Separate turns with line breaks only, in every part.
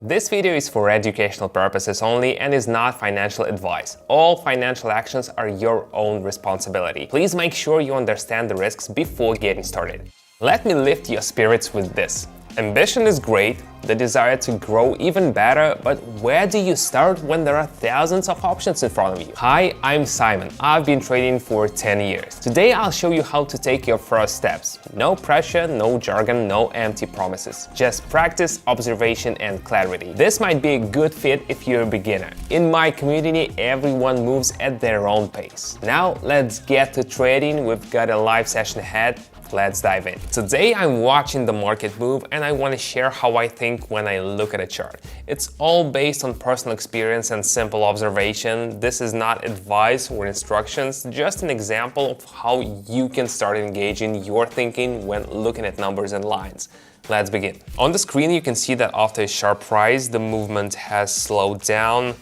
This video is for educational purposes only and is not financial advice. All financial actions are your own responsibility. Please make sure you understand the risks before getting started. Let me lift your spirits with this. Ambition is great, the desire to grow even better, but where do you start when there are thousands of options in front of you? Hi, I'm Simon. I've been trading for 10 years. Today I'll show you how to take your first steps. No pressure, no jargon, no empty promises. Just practice, observation and clarity. This might be a good fit if you're a beginner. In my community, everyone moves at their own pace. Now let's get to trading. We've got a live session ahead. Let's dive in. Today I'm watching the market move and I want to share how I think when I look at a chart. It's all based on personal experience and simple observation. This is not advice or instructions, just an example of how you can start engaging your thinking when looking at numbers and lines. Let's begin. On the screen you can see that after a sharp rise, the movement has slowed down.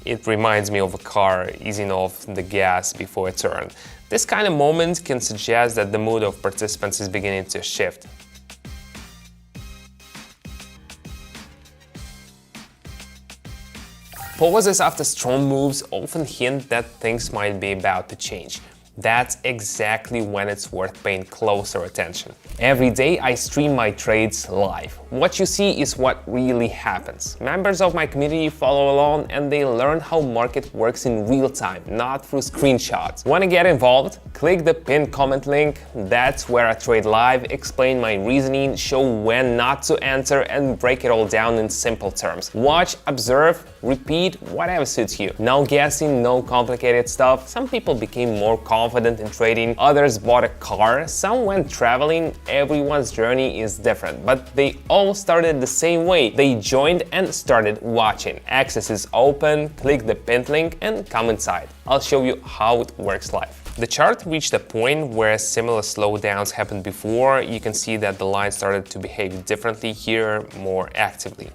It reminds me of a car easing off the gas before a turn. This kind of moment can suggest that the mood of participants is beginning to shift. Pauses after strong moves often hint that things might be about to change. That's exactly when it's worth paying closer attention. Every day I stream my trades live. What you see is what really happens. Members of my community follow along and they learn how market works in real time, not through screenshots. Want to get involved? Click the pinned comment link. That's where I trade live, explain my reasoning, show when not to enter and break it all down in simple terms. Watch, observe, repeat, whatever suits you. No guessing, no complicated stuff. Some people became more confident in trading, others bought a car, some went traveling. Everyone's journey is different, but they all started the same way. They joined and started watching. Access is open, click the pinned link and come inside. I'll show you how it works live. The chart reached a point where similar slowdowns happened before. You can see that the line started to behave differently here, more actively.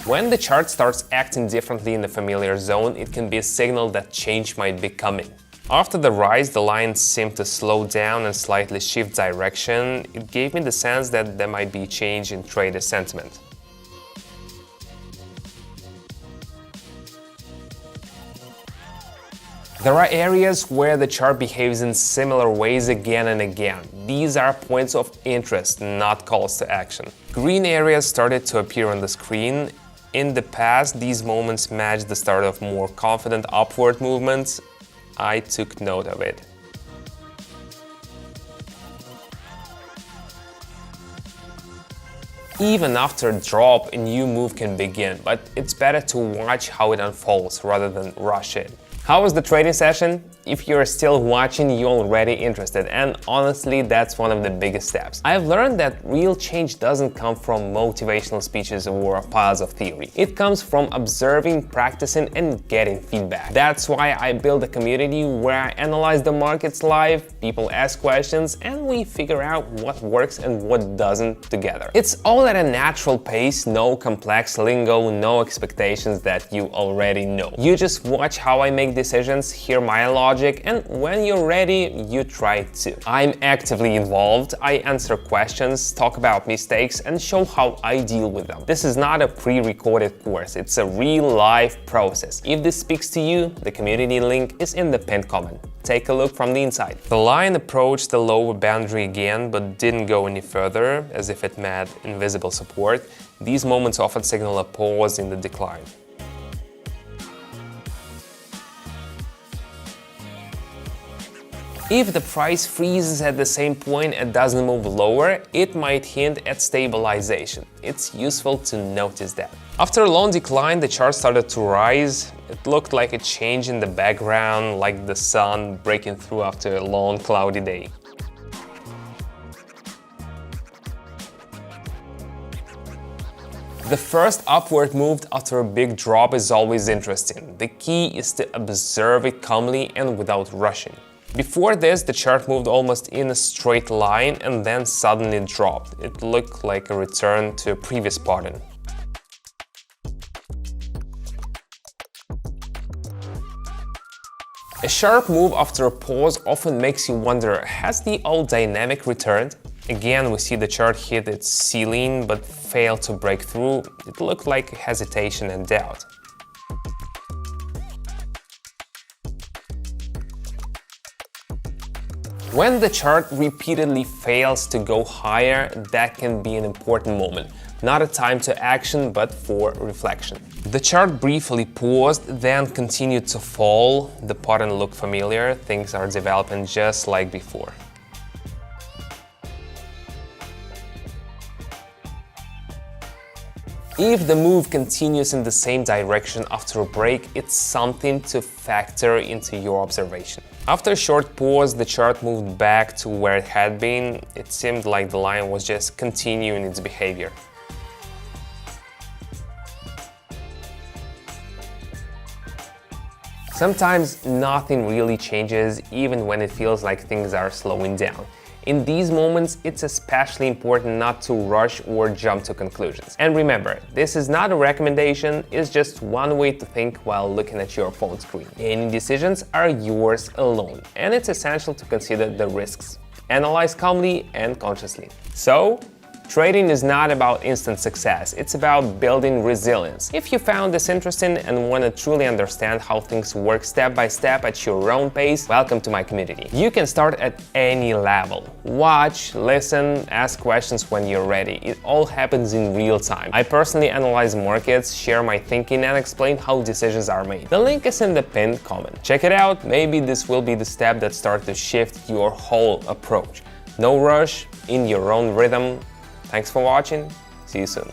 When the chart starts acting differently in the familiar zone, it can be a signal that change might be coming. After the rise, the line seemed to slow down and slightly shift direction. It gave me the sense that there might be a change in trader sentiment. There are areas where the chart behaves in similar ways again and again. These are points of interest, not calls to action. Green areas started to appear on the screen. In the past, these moments matched the start of more confident upward movements. I took note of it. Even after a drop, a new move can begin, but it's better to watch how it unfolds rather than rush it. How was the trading session? If you're still watching, you're already interested, and honestly, that's one of the biggest steps. I've learned that real change doesn't come from motivational speeches or piles of theory. It comes from observing, practicing, and getting feedback. That's why I build a community where I analyze the markets live, people ask questions, and we figure out what works and what doesn't together. It's all at a natural pace, no complex lingo, no expectations that you already know. You just watch how I make decisions, hear my logic, and when you're ready, you try too. I'm actively involved, I answer questions, talk about mistakes, and show how I deal with them. This is not a pre-recorded course, it's a real-life process. If this speaks to you, the community link is in the pinned comment. Take a look from the inside. The line approached the lower boundary again, but didn't go any further, as if it met invisible support. These moments often signal a pause in the decline. If the price freezes at the same point and doesn't move lower, it might hint at stabilization. It's useful to notice that. After a long decline, the chart started to rise. It looked like a change in the background, like the sun breaking through after a long cloudy day. The first upward move after a big drop is always interesting. The key is to observe it calmly and without rushing. Before this, the chart moved almost in a straight line and then suddenly dropped. It looked like a return to a previous pattern. A sharp move after a pause often makes you wonder, has the old dynamic returned? Again, we see the chart hit its ceiling but fail to break through. It looked like hesitation and doubt. When the chart repeatedly fails to go higher, that can be an important moment. Not a time to action, but for reflection. The chart briefly paused, then continued to fall. The pattern looked familiar. Things are developing just like before. If the move continues in the same direction after a break, it's something to factor into your observation. After a short pause, the chart moved back to where it had been. It seemed like the line was just continuing its behavior. Sometimes nothing really changes, even when it feels like things are slowing down. In these moments, it's especially important not to rush or jump to conclusions. And remember, this is not a recommendation, it's just one way to think while looking at your phone screen. Any decisions are yours alone, and it's essential to consider the risks. Analyze calmly and consciously. So, trading is not about instant success, it's about building resilience. If you found this interesting and want to truly understand how things work step by step at your own pace, welcome to my community. You can start at any level. Watch, listen, ask questions when you're ready. It all happens in real time. I personally analyze markets, share my thinking, and explain how decisions are made. The link is in the pinned comment. Check it out, maybe this will be the step that starts to shift your whole approach. No rush, in your own rhythm. Thanks for watching, see you soon.